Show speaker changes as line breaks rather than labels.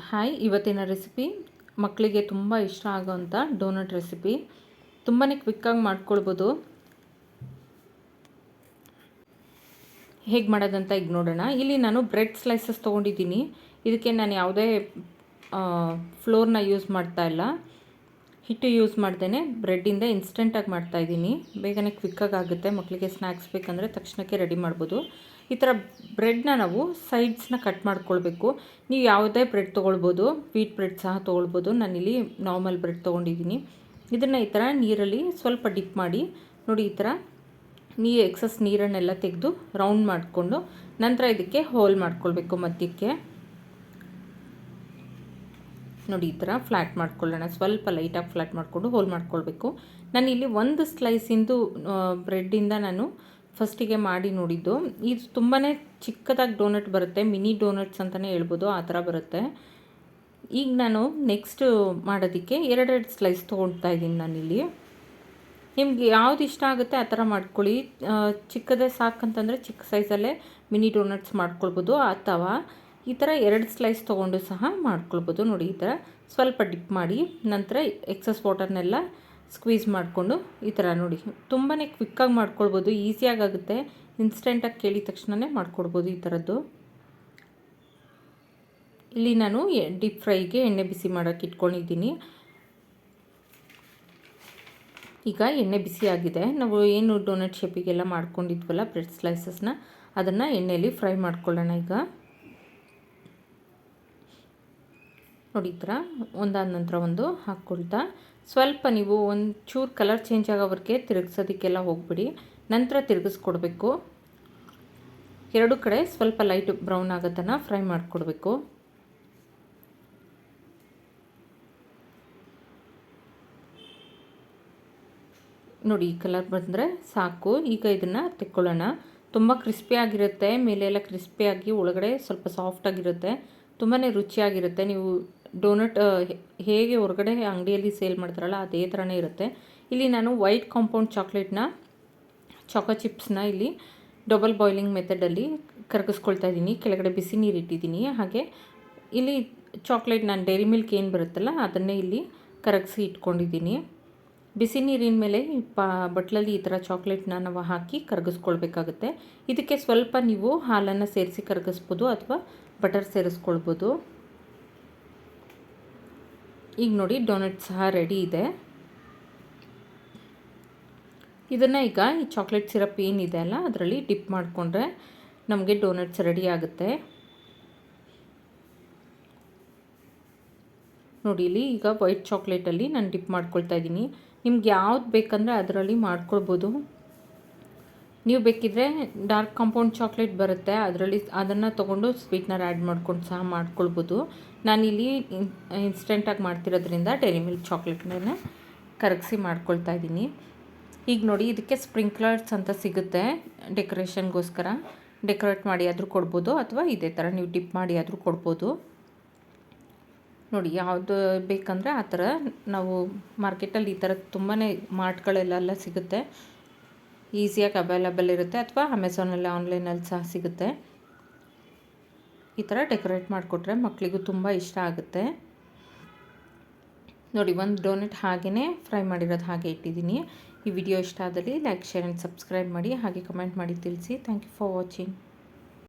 Hi, ಇವತ್ತಿನ recipe ಮಕ್ಕಳಿಗೆ ತುಂಬ ಇಷ್ಟ ಆಗೋವಂಥ ಡೋನಟ್ ರೆಸಿಪಿ. ತುಂಬಾ ಕ್ವಿಕ್ಕಾಗಿ ಮಾಡ್ಕೊಳ್ಬೋದು. ಹೇಗೆ ಮಾಡೋದಂತ ಈಗ ನೋಡೋಣ. ಇಲ್ಲಿ ನಾನು ಬ್ರೆಡ್ ಸ್ಲೈಸಸ್ ತೊಗೊಂಡಿದ್ದೀನಿ. ಇದಕ್ಕೆ ನಾನು ಯಾವುದೇ ಫ್ಲೋರ್ನ ಯೂಸ್ ಮಾಡ್ತಾ ಇಲ್ಲ, ಹಿಟ್ಟು ಯೂಸ್ ಮಾಡ್ದೇ ಬ್ರೆಡ್ಡಿಂದ ಇನ್ಸ್ಟೆಂಟಾಗಿ ಮಾಡ್ತಾಯಿದ್ದೀನಿ. ಬೇಗನೆ ಕ್ವಿಕ್ಕಾಗಿ ಆಗುತ್ತೆ. ಮಕ್ಕಳಿಗೆ ಸ್ನ್ಯಾಕ್ಸ್ ಬೇಕಂದರೆ ತಕ್ಷಣಕ್ಕೆ ರೆಡಿ ಮಾಡ್ಬೋದು. ಈ ಥರ ಬ್ರೆಡ್ನ ನಾವು ಸೈಡ್ಸ್ನ ಕಟ್ ಮಾಡ್ಕೊಳ್ಬೇಕು. ನೀವು ಯಾವುದೇ ಬ್ರೆಡ್ ತೊಗೊಳ್ಬೋದು, ವೀಟ್ ಬ್ರೆಡ್ ಸಹ ತೊಗೊಳ್ಬೋದು. ನಾನಿಲ್ಲಿ ನಾರ್ಮಲ್ ಬ್ರೆಡ್ ತೊಗೊಂಡಿದ್ದೀನಿ. ಇದನ್ನು ಈ ಥರ ನೀರಲ್ಲಿ ಸ್ವಲ್ಪ ಡಿಪ್ ಮಾಡಿ ನೋಡಿ, ಈ ಥರ ಎಕ್ಸಸ್ ನೀರನ್ನೆಲ್ಲ ತೆಗೆದು ರೌಂಡ್ ಮಾಡಿಕೊಂಡು ನಂತರ ಇದಕ್ಕೆ ಹೋಲ್ ಮಾಡ್ಕೊಳ್ಬೇಕು. ಮಧ್ಯಕ್ಕೆ ನೋಡಿ, ಈ ಥರ ಫ್ಲ್ಯಾಟ್ ಮಾಡ್ಕೊಳ್ಳೋಣ. ಸ್ವಲ್ಪ ಲೈಟಾಗಿ ಫ್ಲ್ಯಾಟ್ ಮಾಡಿಕೊಂಡು ಹೋಲ್ ಮಾಡ್ಕೊಳ್ಬೇಕು. ನಾನಿಲ್ಲಿ ಒಂದು ಸ್ಲೈಸಿಂದು ಬ್ರೆಡ್ಡಿಂದ ನಾನು ಫಸ್ಟಿಗೆ ಮಾಡಿ ನೋಡಿದ್ದು. ಇದು ತುಂಬಾ ಚಿಕ್ಕದಾಗಿ ಡೋನಟ್ ಬರುತ್ತೆ, ಮಿನಿ ಡೋನಟ್ಸ್ ಅಂತಲೇ ಹೇಳ್ಬೋದು, ಆ ಥರ ಬರುತ್ತೆ. ಈಗ ನಾನು ನೆಕ್ಸ್ಟ್ ಮಾಡೋದಕ್ಕೆ ಎರಡೆರಡು ಸ್ಲೈಸ್ ತೊಗೊಳ್ತಾ ಇದ್ದೀನಿ ನಾನಿಲ್ಲಿ. ನಿಮ್ಗೆ ಯಾವ್ದು ಇಷ್ಟ ಆಗುತ್ತೆ ಆ ಥರ ಮಾಡ್ಕೊಳ್ಳಿ. ಚಿಕ್ಕದೇ ಸಾಕಂತಂದರೆ ಚಿಕ್ಕ ಸೈಜಲ್ಲೇ ಮಿನಿ ಡೋನಟ್ಸ್ ಮಾಡ್ಕೊಳ್ಬೋದು, ಅಥವಾ ಈ ಥರ ಎರಡು ಸ್ಲೈಸ್ ತೊಗೊಂಡು ಸಹ ಮಾಡ್ಕೊಳ್ಬೋದು. ನೋಡಿ, ಈ ಥರ ಸ್ವಲ್ಪ ಡಿಪ್ ಮಾಡಿ ನಂತರ ಎಕ್ಸಸ್ ವಾಟರ್ನೆಲ್ಲ ಸ್ಕ್ವೀಸ್ ಮಾಡಿಕೊಂಡು ಈ ಥರ ನೋಡಿ, ತುಂಬಾ ಕ್ವಿಕ್ಕಾಗಿ ಮಾಡ್ಕೊಳ್ಬೋದು, ಈಸಿಯಾಗುತ್ತೆ. ಇನ್ಸ್ಟೆಂಟಾಗಿ ಕೇಳಿದ ತಕ್ಷಣವೇ ಮಾಡ್ಕೊಡ್ಬೋದು ಈ ಥರದ್ದು. ಇಲ್ಲಿ ನಾನು ಡೀಪ್ ಫ್ರೈಗೆ ಎಣ್ಣೆ ಬಿಸಿ ಮಾಡೋಕ್ಕೆ ಇಟ್ಕೊಂಡಿದ್ದೀನಿ. ಈಗ ಎಣ್ಣೆ ಬಿಸಿ ಆಗಿದೆ. ನಾವು ಏನು ಡೋನಟ್ ಶೇಪಿಗೆಲ್ಲ ಮಾಡ್ಕೊಂಡಿದ್ವಲ್ಲ ಬ್ರೆಡ್ ಸ್ಲೈಸಸ್ನ, ಅದನ್ನು ಎಣ್ಣೆಯಲ್ಲಿ ಫ್ರೈ ಮಾಡ್ಕೊಳ್ಳೋಣ. ಈಗ ನೋಡಿ, ಈ ಥರ ಒಂದಾದ ನಂತರ ಒಂದು ಹಾಕ್ಕೊಳ್ತಾ ಸ್ವಲ್ಪ ನೀವು ಒಂದು ಚೂರು ಕಲರ್ ಚೇಂಜ್ ಆಗೋವರೆಗೆ ತಿರುಗಿಸೋದಕ್ಕೆಲ್ಲ ಹೋಗ್ಬಿಡಿ. ನಂತರ ತಿರುಗಿಸ್ಕೊಡ್ಬೇಕು. ಎರಡು ಕಡೆ ಸ್ವಲ್ಪ ಲೈಟ್ ಬ್ರೌನ್ ಆಗೋತನ ಫ್ರೈ ಮಾಡಿಕೊಡ್ಬೇಕು. ನೋಡಿ, ಈ ಕಲರ್ ಬಂದರೆ ಸಾಕು. ಈಗ ಇದನ್ನು ತೆಕ್ಕೊಳ್ಳೋಣ. ತುಂಬ ಕ್ರಿಸ್ಪಿಯಾಗಿರುತ್ತೆ, ಮೇಲೆಲ್ಲ ಕ್ರಿಸ್ಪಿಯಾಗಿ ಒಳಗಡೆ ಸ್ವಲ್ಪ ಸಾಫ್ಟಾಗಿರುತ್ತೆ, ತುಂಬಾ ರುಚಿಯಾಗಿರುತ್ತೆ. ನೀವು ಡೋನಟ್ ಹೇಗೆ ಹೊರಗಡೆ ಅಂಗಡಿಯಲ್ಲಿ ಸೇಲ್ ಮಾಡ್ತಾರಲ್ಲ ಅದೇ ಥರನೇ ಇರುತ್ತೆ. ಇಲ್ಲಿ ನಾನು ವೈಟ್ ಕಾಂಪೌಂಡ್ ಚಾಕೋ ಚಿಪ್ಸ್ನ ಇಲ್ಲಿ ಡಬಲ್ ಬಾಯ್ಲಿಂಗ್ ಮೆಥಡಲ್ಲಿ ಕರಗಿಸ್ಕೊಳ್ತಾ ಇದ್ದೀನಿ. ಕೆಳಗಡೆ ಬಿಸಿ ನೀರು ಇಟ್ಟಿದ್ದೀನಿ. ಹಾಗೆ ಇಲ್ಲಿ ಚಾಕ್ಲೇಟ್, ನಾನು ಡೈರಿ ಮಿಲ್ಕ್ ಏನು ಬರುತ್ತಲ್ಲ ಅದನ್ನೇ ಇಲ್ಲಿ ಕರಗಿಸಿ ಇಟ್ಕೊಂಡಿದ್ದೀನಿ. ಬಿಸಿ ನೀರಿನ ಮೇಲೆ ಬಟ್ಲಲ್ಲಿ ಈ ಥರ ಚಾಕ್ಲೇಟ್ನ ನಾವು ಹಾಕಿ ಕರಗಿಸ್ಕೊಳ್ಬೇಕಾಗುತ್ತೆ. ಇದಕ್ಕೆ ಸ್ವಲ್ಪ ನೀವು ಹಾಲನ್ನು ಸೇರಿಸಿ ಕರಗಿಸ್ಬೋದು ಅಥವಾ ಬಟರ್ ಸೇರಿಸ್ಕೊಳ್ಬೋದು. ಈಗ ನೋಡಿ, ಡೋನಟ್ ಸಹ ರೆಡಿ ಇದೆ. ಇದನ್ನು ಈಗ ಈ ಚಾಕ್ಲೇಟ್ ಸಿರಪ್ ಏನಿದೆ ಅಲ್ಲ ಅದರಲ್ಲಿ ಡಿಪ್ ಮಾಡಿಕೊಂಡ್ರೆ ನಮಗೆ ಡೋನಟ್ಸ್ ರೆಡಿ ಆಗುತ್ತೆ. ನೋಡಿ, ಇಲ್ಲಿ ಈಗ ವೈಟ್ ಚಾಕ್ಲೇಟಲ್ಲಿ ನಾನು ಡಿಪ್ ಮಾಡ್ಕೊಳ್ತಾ ಇದ್ದೀನಿ. ನಿಮ್ಗೆ ಯಾವ್ದು ಬೇಕಂದರೆ ಅದರಲ್ಲಿ ಮಾಡ್ಕೊಳ್ಬೋದು. ನೀವು ಬೇಕಿದ್ದರೆ ಡಾರ್ಕ್ ಕಾಂಪೌಂಡ್ ಚಾಕ್ಲೇಟ್ ಬರುತ್ತೆ, ಅದನ್ನು ತೊಗೊಂಡು ಸ್ವೀಟ್ನರ್ ಆ್ಯಡ್ ಮಾಡ್ಕೊಂಡು ಸಹ ಮಾಡ್ಕೊಳ್ಬೋದು. ನಾನಿಲ್ಲಿ ಇನ್ಸ್ಟೆಂಟಾಗಿ ಮಾಡ್ತಿರೋದ್ರಿಂದ ಡೈರಿ ಮಿಲ್ಕ್ ಚಾಕ್ಲೇಟ್ನೇ ಕರಗಿಸಿ ಮಾಡ್ಕೊಳ್ತಾ ಇದ್ದೀನಿ. ಈಗ ನೋಡಿ, ಇದಕ್ಕೆ ಸ್ಪ್ರಿಂಕ್ಲರ್ಸ್ ಅಂತ ಸಿಗುತ್ತೆ, ಡೆಕೋರೇಷನ್ಗೋಸ್ಕರ ಡೆಕೋರೇಟ್ ಮಾಡಿ ಆದರೂ ಕೊಡ್ಬೋದು, ಅಥವಾ ಇದೇ ಥರ ನೀವು ಡಿಪ್ ಮಾಡಿ ಆದರೂ ಕೊಡ್ಬೋದು. ನೋಡಿ, ಯಾವುದು ಬೇಕಂದರೆ ಆ ಥರ ನಾವು ಮಾರ್ಕೆಟಲ್ಲಿ ಈ ಥರ ತುಂಬಾ ಮಾರ್ಟ್ಗಳಲ್ಲೆಲ್ಲ ಸಿಗುತ್ತೆ, ಈಸಿಯಾಗಿ ಅವೈಲಬಲ್ ಇರುತ್ತೆ, ಅಥವಾ ಅಮೆಝಾನಲ್ಲಿ ಆನ್ಲೈನಲ್ಲಿ ಸಹ ಸಿಗುತ್ತೆ. ಈ ಥರ ಡೆಕೋರೇಟ್ ಮಾಡಿಕೊಟ್ರೆ ಮಕ್ಕಳಿಗೂ ತುಂಬ ಇಷ್ಟ ಆಗುತ್ತೆ. ನೋಡಿ, ಒಂದು ಡೋನೆಟ್ ಹಾಗೆಯೇ ಫ್ರೈ ಮಾಡಿರೋದು ಹಾಗೆ ಇಟ್ಟಿದ್ದೀನಿ. ಈ ವಿಡಿಯೋ ಇಷ್ಟ ಆದಲ್ಲಿ ಲೈಕ್, ಶೇರ್ ಆ್ಯಂಡ್ ಸಬ್ಸ್ಕ್ರೈಬ್ ಮಾಡಿ, ಹಾಗೆ ಕಮೆಂಟ್ ಮಾಡಿ ತಿಳಿಸಿ. Thank you for watching.